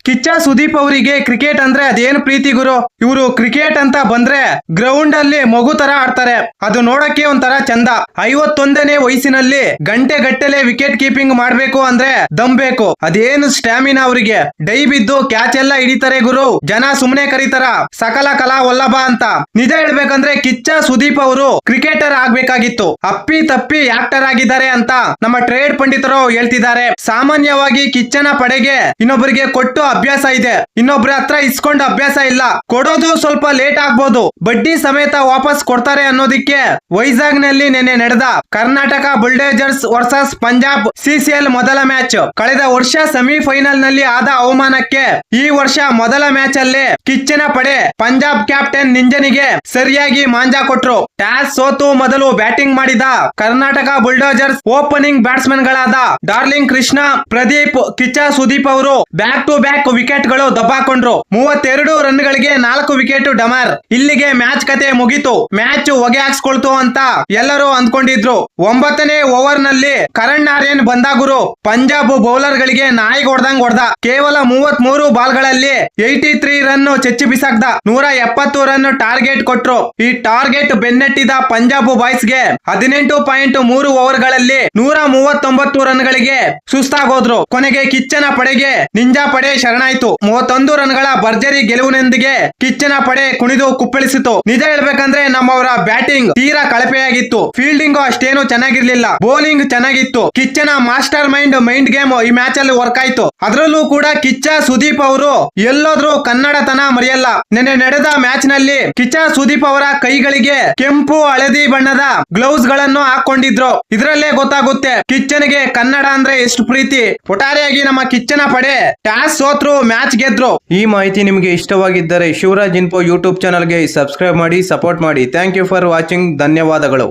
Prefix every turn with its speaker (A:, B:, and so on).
A: ಕಿಚ್ಚ ಸುದೀಪ್ ಅವರಿಗೆ ಕ್ರಿಕೆಟ್ ಅಂದ್ರೆ ಅದೇನು ಪ್ರೀತಿ ಗುರು. ಇವರು ಕ್ರಿಕೆಟ್ ಅಂತ ಬಂದ್ರೆ ಗ್ರೌಂಡ್ ಅಲ್ಲಿ ಮಗು ತರ ಆಡ್ತಾರೆ. ಅದು ನೋಡಕ್ಕೆ ಒಂಥರ ಚಂದ. 51ನೇ ವಯಸ್ಸಿನಲ್ಲಿ ಗಂಟೆ ಗಟ್ಟಲೆ ವಿಕೆಟ್ ಕೀಪಿಂಗ್ ಮಾಡ್ಬೇಕು ಅಂದ್ರೆ ದಮ್ ಬೇಕು. ಅದೇನು ಸ್ಟ್ಯಾಮಿನಾ ಅವರಿಗೆ. ಡೈ ಬಿದ್ದು ಕ್ಯಾಚ್ ಎಲ್ಲ ಹಿಡಿತಾರೆ ಗುರು. ಜನ ಸುಮ್ನೆ ಕರೀತಾರ ಸಕಲ ಕಲಾ ವಲ್ಲಭ ಅಂತ. ನಿಜ ಹೇಳ್ಬೇಕಂದ್ರೆ ಕಿಚ್ಚ ಸುದೀಪ್ ಅವರು ಕ್ರಿಕೆಟರ್ ಆಗ್ಬೇಕಾಗಿತ್ತು. ಅಪ್ಪಿ ತಪ್ಪಿ ಆಕ್ಟರ್ ಆಗಿದ್ದಾರೆ ಅಂತ ನಮ್ಮ ಟ್ರೇಡ್ ಪಂಡಿತರು ಹೇಳ್ತಿದ್ದಾರೆ. ಸಾಮಾನ್ಯವಾಗಿ ಕಿಚ್ಚನ ಪಡೆಗೆ ಇನ್ನೊಬ್ಬರಿಗೆ ಕೊಟ್ಟು ಅಭ್ಯಾಸ ಇದೆ, ಇನ್ನೊಬ್ಬರ ಹತ್ರ ಇಸ್ಕೊಂಡು ಅಭ್ಯಾಸ ಇಲ್ಲ. ಕೊಡೋದು ಸ್ವಲ್ಪ ಲೇಟ್ ಆಗ್ಬೋದು, ಬಡ್ಡಿ ಸಮೇತ ವಾಪಸ್ ಕೊಡ್ತಾರೆ ಅನ್ನೋದಿಕ್ಕೆ ವೈಜಾಗ್ ನಲ್ಲಿ ನಿನ್ನೆ ನಡೆದ ಕರ್ನಾಟಕ ಬುಲ್ಡೇಜರ್ಸ್ ವರ್ಸಸ್ ಪಂಜಾಬ್ ಸಿಸಿಎಲ್ ಮೊದಲ ಮ್ಯಾಚ್. ಕಳೆದ ವರ್ಷ ಸೆಮಿಫೈನಲ್ ನಲ್ಲಿ ಆದ ಅವಮಾನಕ್ಕೆ ಈ ವರ್ಷ ಮೊದಲ ಮ್ಯಾಚ್ ಅಲ್ಲಿ ಕಿಚ್ಚನ ಪಡೆ ಪಂಜಾಬ್ ಕ್ಯಾಪ್ಟನ್ ನಿಂಜನಿಗೆ ಸರಿಯಾಗಿ ಮಾಂಜಾ ಕೊಟ್ರು. ಟಾಸ್ ಸೋತು ಮೊದಲು ಬ್ಯಾಟಿಂಗ್ ಮಾಡಿದ ಕರ್ನಾಟಕ ಬುಲ್ಡೋಜರ್ಸ್ ಓಪನಿಂಗ್ ಬ್ಯಾಟ್ಸ್ಮನ್ ಗಳಾದ ಡಾರ್ಲಿಂಗ್ ಕೃಷ್ಣ, ಪ್ರದೀಪ್, ಕಿಚ್ಚ ಸುದೀಪ್ ಅವರು ಬ್ಯಾಕ್ ಟು ಬ್ಯಾಕ್ ವಿಕೆಟ್ ಗಳು ದಬ್ಬಾಕೊಂಡ್ರು. 32 ರನ್ ಗಳಿಗೆ 4 ವಿಕೆಟ್ ಡಮಾರ್. ಇಲ್ಲಿಗೆ ಮ್ಯಾಚ್ ಕತೆ ಮುಗಿತು. ಮ್ಯಾಚ್ ಹೊಗೆ ಹಾಕ್ಸ್ಕೊಳ್ತು ಅಂತ ಎಲ್ಲರೂ ಅಂದ್ಕೊಂಡಿದ್ರು. 9ನೇ ಓವರ್ ನಲ್ಲಿ ಕರಣ್ ಆರ್ಯನ್ ಬಂದ ಗುರು. ಪಂಜಾಬ್ ಬೌಲರ್ ಗಳಿಗೆ ನಾಯಿಗೆ ಹೊಡೆದಂಗ್ ಹೊಡೆದ. ಕೇವಲ 33 ಬಾಲ್ ಗಳಲ್ಲಿ 83 ರನ್ ಚೆಚ್ಚಿ ಬಿಸಾಕ್ದ. 170 ರನ್ ಟಾರ್ಗೆಟ್ ಕೊಟ್ರು. ಈ ಟಾರ್ಗೆಟ್ ಬೆನ್ನಟ್ಟಿದ ಪಂಜಾಬ್ ಬಾಯ್ಸ್ ಗೆ 18.3 ಓವರ್ ಗಳಲ್ಲಿ 139 ರನ್ ಗಳಿಗೆ ಸುಸ್ತಾಗೋದ್ರು. ಕೊನೆಗೆ ಕಿಚ್ಚನ ಪಡೆಗೆ ನಿಂಜಾ ಪಡೆ ಶರಣಾಯ್ತು. 31 ರನ್ ಗಳ ಭರ್ಜರಿ ಗೆಲುವಿನೊಂದಿಗೆ ಕಿಚ್ಚನ ಪಡೆ ಕುಣಿದು ಕುಪ್ಪಳಿಸಿತು. ನಿಜ ಹೇಳ್ಬೇಕಂದ್ರೆ ನಮ್ಮವರ ಬ್ಯಾಟಿಂಗ್ ತೀರಾ ಕಳಪೆಯಾಗಿತ್ತು. ಫೀಲ್ಡಿಂಗ್ ಅಷ್ಟೇನು ಚೆನ್ನಾಗಿರ್ಲಿಲ್ಲ, ಬೌಲಿಂಗ್ ಚೆನ್ನಾಗಿತ್ತು. ಕಿಚ್ಚನ ಮಾಸ್ಟರ್ ಮೈಂಡ್ ಗೇಮ್ ಈ ಮ್ಯಾಚ್ ಅಲ್ಲಿ ವರ್ಕ್ ಆಯ್ತು. ಅದರಲ್ಲೂ ಕೂಡ ಕಿಚ್ಚ ಸುದೀಪ್ ಅವರು ಎಲ್ಲೋದ್ರೂ ಕನ್ನಡತನ ಮರೆಯಲ್ಲ. ನಿನ್ನೆ ನಡೆದ ಮ್ಯಾಚ್ ನಲ್ಲಿ ಕಿಚ್ಚ ಸುದೀಪ್ ಅವರ ಕೈಗಳಿಗೆ ಕೆಂಪು ಹಳದಿ ಬಣ್ಣದ ಗ್ಲೌಸ್ ಗಳನ್ನು ಹಾಕೊಂಡಿದ್ರು. ಇದರಲ್ಲೇ ಗೊತ್ತಾಗುತ್ತೆ ಕಿಚ್ಚನಿಗೆ ಕನ್ನಡ ಅಂದ್ರೆ ಎಷ್ಟು ಪ್ರೀತಿ. ಒಟ್ಟಾರೆಯಾಗಿ ನಮ್ಮ ಕಿಚ್ಚನ ಪಡೆ ಟಾಸ್ ಸೋತ್ರು, ಮ್ಯಾಚ್ ಗೆದ್ರು. ಈ ಮಾಹಿತಿ ನಿಮಗೆ ಇಷ್ಟವಾಗಿದ್ದರೆ ಶಿವರಾಜ್ ಇನ್ಫೋ ಯೂಟ್ಯೂಬ್ ಚಾನಲ್ಗೆ ಸಬ್ಸ್ಕ್ರೈಬ್ ಮಾಡಿ, ಸಪೋರ್ಟ್ ಮಾಡಿ. Thank you for watching. ಧನ್ಯವಾದಗಳು.